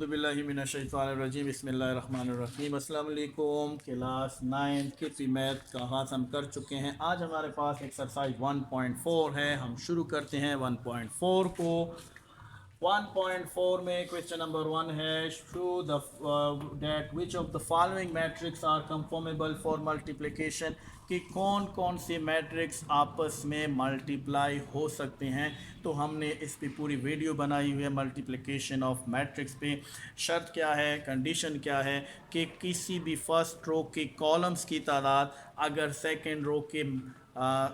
औज़ुबिल्लाहिमिनश्शैतानिर्रजीम बिस्मिल्लाहिर्रहमानिर्रहीम। अस्सलाम वालेकुम। क्लास 9 की प्री मैथ का आगाज़ हम कर चुके हैं। आज हमारे पास एक्सरसाइज 1.4 है। हम शुरू करते हैं 1.4 को। 1.4 में क्वेश्चन नंबर 1 है, show the that which of the following matrix are conformable for multiplication, कि कौन कौन से मैट्रिक्स आपस में मल्टीप्लाई हो सकते हैं। तो हमने इस पे पूरी वीडियो बनाई हुई है मल्टीप्लिकेशन ऑफ मैट्रिक्स पे। शर्त क्या है, कंडीशन क्या है कि किसी भी फर्स्ट रो के कॉलम्स की तादाद अगर सेकंड रो के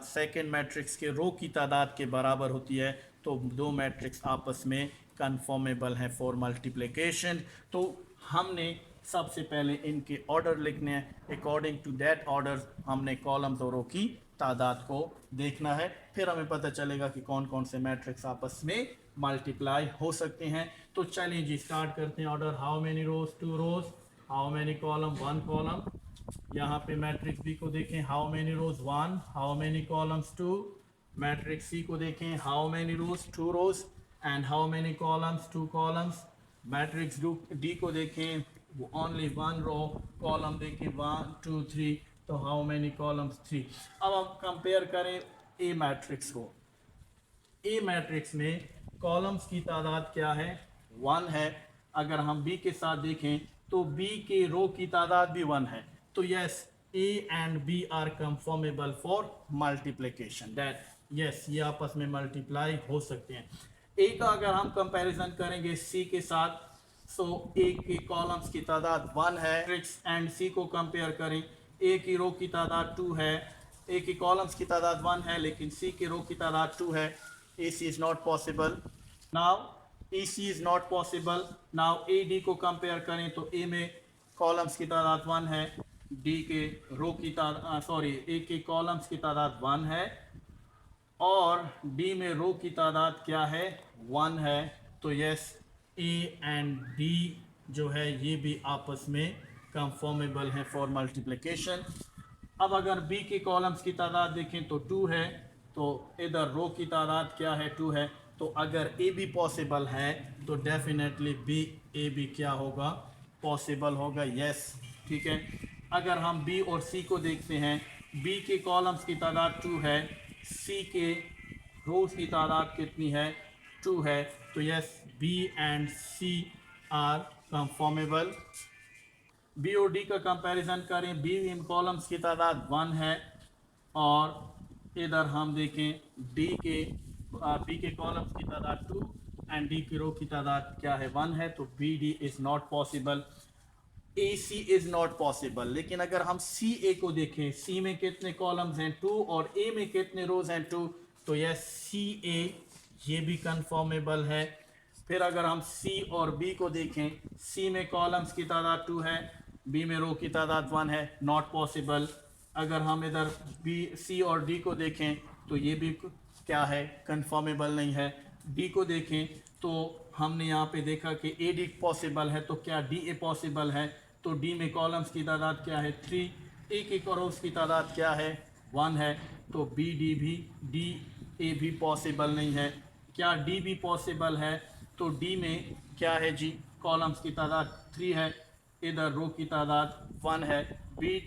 सेकंड मैट्रिक्स के रो की तादाद के बराबर होती है तो दो मैट्रिक्स आपस में कन्फर्मेबल हैं फॉर मल्टीप्लिकेशन। तो हमने सबसे पहले इनके ऑर्डर लिखने हैं। अकॉर्डिंग टू दैट ऑर्डर हमने कॉलम और रो की तादाद को देखना है, फिर हमें पता चलेगा कि कौन कौन से मैट्रिक्स आपस में मल्टीप्लाई हो सकते हैं। तो चलिए जी स्टार्ट करते हैं order. How many rows, 2 rows. How many column, 1 column. यहाँ पे मैट्रिक्स बी को देखें, how many rows, 1। How many columns, 2। Matrix C को देखें, how many rows, 2 rows and how many columns, 2 columns. Matrix D को देखें, वो ओनली 1 रो, column देखें 1 2 3, तो हाउ मेनी कॉलम्स, 3। अब हम कंपेयर करें ए मैट्रिक्स को। ए मैट्रिक्स में कॉलम्स की तादाद क्या है, 1 है। अगर हम बी के साथ देखें तो बी के रो की तादाद भी 1 है। तो yes, A and B are conformable for multiplication, that yes ये आपस में मल्टीप्लाई हो सकते हैं। ए का अगर हम कंपैरिजन करेंगे सी के साथ, सो ए के कॉलम्स की तादाद 1 है। मैट्रिक्स एंड सी को कंपेयर करें, ए की रो की तादाद 2 है, ए की कॉलम्स की तादाद 1 है, लेकिन सी की रो की तादाद 2 है। AC is not possible. Now EC is not possible. Now AD को कंपेयर करें तो A में कॉलम्स की तादाद 1 है, D के रो की तादाद A के कॉलम्स की तादाद 1 है और D में रो की तादाद क्या है, 1 है। तो यस A एंड D जो है ये भी आपस में कंफर्मेबल है फॉर मल्टीप्लिकेशन। अब अगर B के कॉलम्स की तादाद देखें तो 2 है, तो इधर रो की तादाद क्या है, 2 है। तो अगर ए भी पॉसिबल है तो डेफिनेटली बी ए भी क्या होगा, पॉसिबल होगा। यस ठीक है। अगर हम बी और सी को देखते हैं, बी के कॉलम्स की तादाद 2 है, सी के रोज की तादाद कितनी है, 2 है। तो yes B and C are conformable. B और डी का कंपैरिजन करें, बी इन कॉलम्स की तादाद 1 है और इधर हम देखें डी के बी के कॉलम्स की तादाद 2 एंड डी की रो की तादाद क्या है, 1 है। तो B D is not possible, A C is not possible. लेकिन अगर हम सी ए को देखें, सी में कितने कॉलम्स हैं, 2, और ए में कितने रोज हैं, 2। तो यह सी ए ये भी कंफर्मेबल है। फिर अगर हम सी और बी को देखें, सी में कॉलम्स की तादाद 2 है, बी में रो की तादाद 1 है, नॉट पॉसिबल। अगर हम इधर बी सी और डी को देखें तो ये भी क्या है, कंफर्मेबल नहीं है। डी को देखें तो हमने यहाँ पे देखा कि ए डी पॉसिबल है, तो क्या डी ए पॉसिबल है। तो डी में कॉलम्स की तादाद क्या है, 3। ए की रोज की तादाद क्या है, 1 है। तो बी डी भी डी ए भी पॉसिबल नहीं है। क्या डी भी पॉसिबल है, तो डी में क्या है जी, कॉलम्स की तादाद 3 है, इधर रो की तादाद 1 है। बी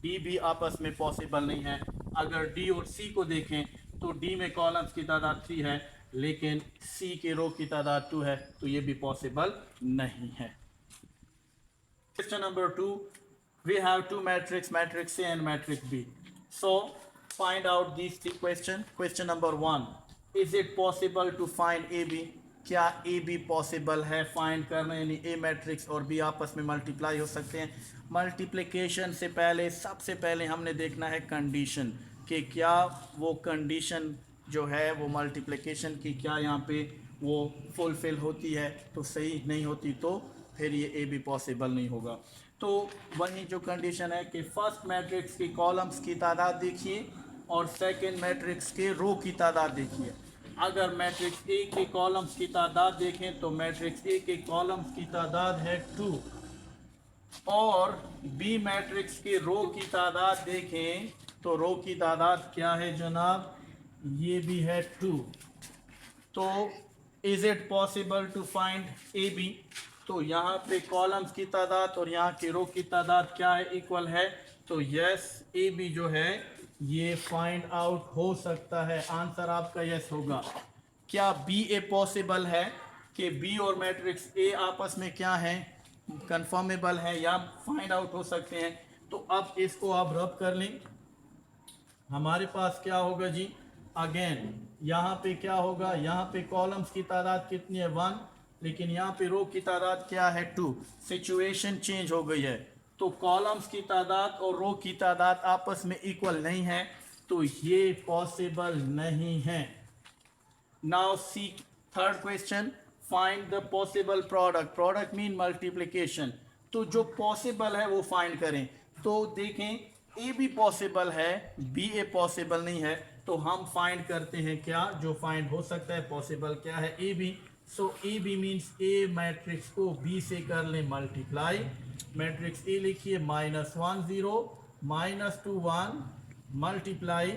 डी भी आपस में पॉसिबल नहीं है। अगर डी और सी को देखें तो डी में कॉलम्स की तादाद 3 है, लेकिन सी के रो की तादाद 2 है, तो ये भी पॉसिबल नहीं है। Question number 2, we have two matrix, matrix A and matrix B. So find out these three questions. Question number 1, is it possible to find AB? क्या ए बी पॉसिबल है फाइंड करना, यानी ए मैट्रिक्स और B आपस में multiply हो सकते हैं। मल्टीप्लिकेशन से पहले सबसे पहले हमने देखना है कंडीशन, कि क्या वो कंडीशन जो है वो मल्टीप्लिकेशन की क्या यहाँ पे वो फुलफिल होती है। तो सही नहीं होती तो फिर ये ए बी पॉसिबल नहीं होगा। तो वही जो कंडीशन है कि फर्स्ट मैट्रिक्स की कॉलम्स की तादाद देखिए और सेकंड मैट्रिक्स के रो की तादाद देखिए। अगर मैट्रिक्स ए के कॉलम्स की तादाद देखें तो मैट्रिक्स ए के कॉलम्स की तादाद है 2 और बी मैट्रिक्स के रो की तादाद देखें तो रो की तादाद क्या है जनाब, ये भी है 2। तो is it possible to find A B? तो यहाँ पे कॉलम्स की तादाद और यहाँ की रो की तादाद क्या है, इक्वल है। तो यस ए बी जो है ये फाइंड आउट हो सकता है। आंसर आपका यस होगा। क्या बी ए पॉसिबल है कि बी और मैट्रिक्स ए आपस में क्या है, कंफर्मेबल है या फाइंड आउट हो सकते हैं। तो अब इसको आप रब कर लें, हमारे पास क्या होगा जी, अगेन यहाँ पे क्या होगा, यहाँ पे कॉलम्स की तादाद कितनी है 1, लेकिन यहाँ पे रो की तादाद क्या है 2। सिचुएशन चेंज हो गई है, तो कॉलम्स की तादाद और रो की तादाद आपस में इक्वल नहीं है, तो ये पॉसिबल नहीं है। Now see third question, find the possible product. Product mean multiplication. तो जो पॉसिबल है वो फाइंड करें। तो देखें ए भी पॉसिबल है, बी ए पॉसिबल नहीं है, तो हम फाइंड करते हैं क्या जो फाइंड हो सकता है। पॉसिबल क्या है, A B. So A B means A matrix को बी से कर लें मल्टीप्लाई। मैट्रिक्स ए लिखिए -1 0 -2 1 मल्टीप्लाई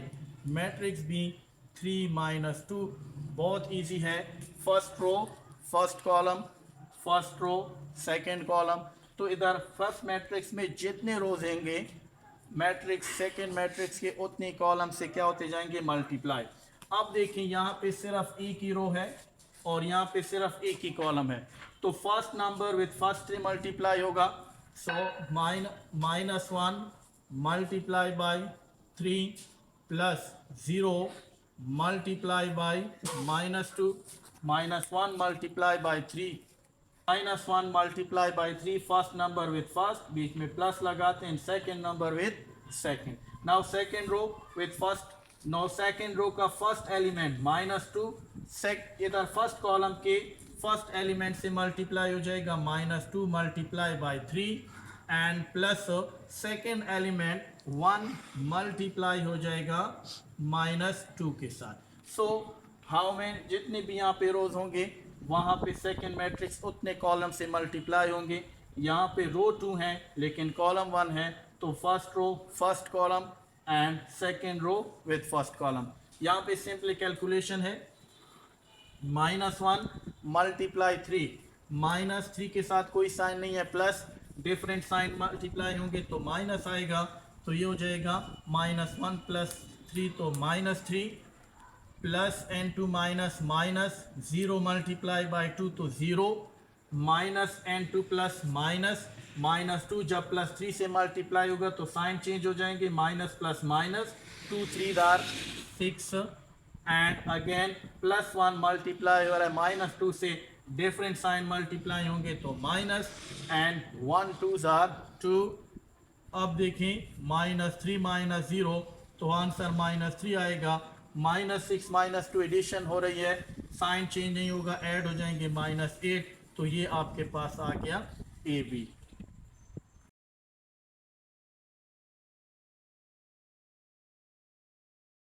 मैट्रिक्स बी 3 -2। बहुत इजी है। First row first column, first row second column. तो इधर फर्स्ट मैट्रिक्स में जितने रोज होंगे मैट्रिक्स सेकंड मैट्रिक्स के उतने कॉलम से क्या होते जाएंगे, मल्टीप्लाई। अब देखें यहाँ पे सिर्फ एक ही रो है और यहाँ पे सिर्फ एक ही कॉलम है, तो first number with first 3 multiply होगा। So -1 multiply by 3 plus 0 multiply by -2 -1 multiply by 3 -1 multiply by 3। First number with first, बीच में प्लस लगाते हैं, second number with second. Now second row with first. Now second row का first element -2, इधर first column के first element से multiply हो जाएगा -2 multiply by 3 and plus second element 1 multiply हो जाएगा -2 के साथ। सो हाउ में जितने भी यहाँ पे रोज होंगे वहाँ पे सेकंड मैट्रिक्स उतने कॉलम से मल्टीप्लाई होंगे। यहाँ पे रो 2 है लेकिन कॉलम 1 है, तो first row first column and second row with first column. यहाँ पे सिंपली कैलकुलेशन है, -1 मल्टीप्लाई 3, -3 के साथ कोई साइन नहीं है, प्लस डिफरेंट साइन मल्टीप्लाई होंगे तो माइनस आएगा, तो ये हो जाएगा -1 प्लस 3 तो -3 plus n2 minus minus 0 multiply by 2 तो 0 माइनस n2 प्लस -2 जब प्लस 3 से मल्टीप्लाई होगा तो साइन चेंज हो जाएंगे, minus plus minus 2 3 are 6 and again +1 multiply हो रहा है -2 से, डिफरेंट साइन मल्टीप्लाई होंगे तो माइनस एंड 1 2 आर 2। अब देखें -3 -0 तो आंसर -3 आएगा। -6 -2 एडिशन हो रही है, साइन चेंज नहीं होगा, ऐड हो जाएंगे -8, तो ये आपके पास आ गया AB।